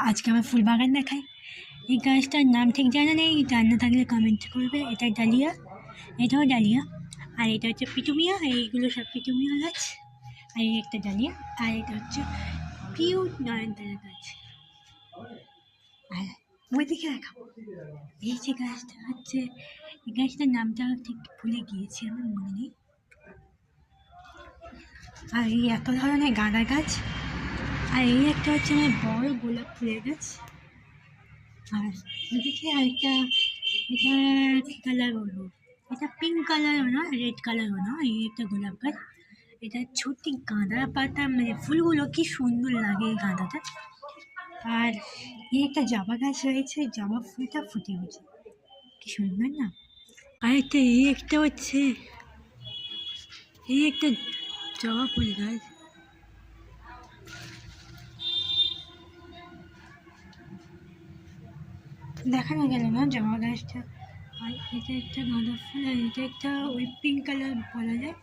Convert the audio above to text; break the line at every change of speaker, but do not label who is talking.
আজকে আমার ফুল বাগান দেখাই। এই গাছটার নাম ঠিক জানা নেই, জানা থাকলে কমেন্ট করবে। এটা ডালিয়া, এটাও ডালিয়া, আর এটা হচ্ছে পিটুমিয়া। এইগুলো সব পিটুমিয়া গাছ। আর এই একটা ডালিয়া, আর এটা হচ্ছে পিউ নয়নতারা গাছ। আর ওইদিকে দেখাবো, এই যে গাছটা হচ্ছে, এই গাছটার নামটা ঠিক ভুলে গিয়েছি, আমার মনে নেই। আর এই এত ধরনের গাঁদা গাছ, আর এই একটা হচ্ছে আমার বড় গোলাপ ফুলের গাছ। আর ওদিকে আরেকটা, এটা কী কালার বলবো, এটা পিঙ্ক কালারও না, রেড কালারও না, এই একটা গোলাপ গাছ। এটা ছোট্ট গাঁদা পাতা, মানে ফুলগুলো কি সুন্দর লাগে এই গাঁদাটা। আর এই একটা জবা গাছ রয়েছে, জবা ফুলটা ফুটে উঠছে, কি সুন্দর না। আর একটা এই একটা হচ্ছে, এই একটা জবা ফুল গাছ। দেখানো গেল না জবা গাছটা। আর এটা একটা গাঁদা ফুল, আর এটা একটা ওই পিঙ্ক কালার বলা যায়।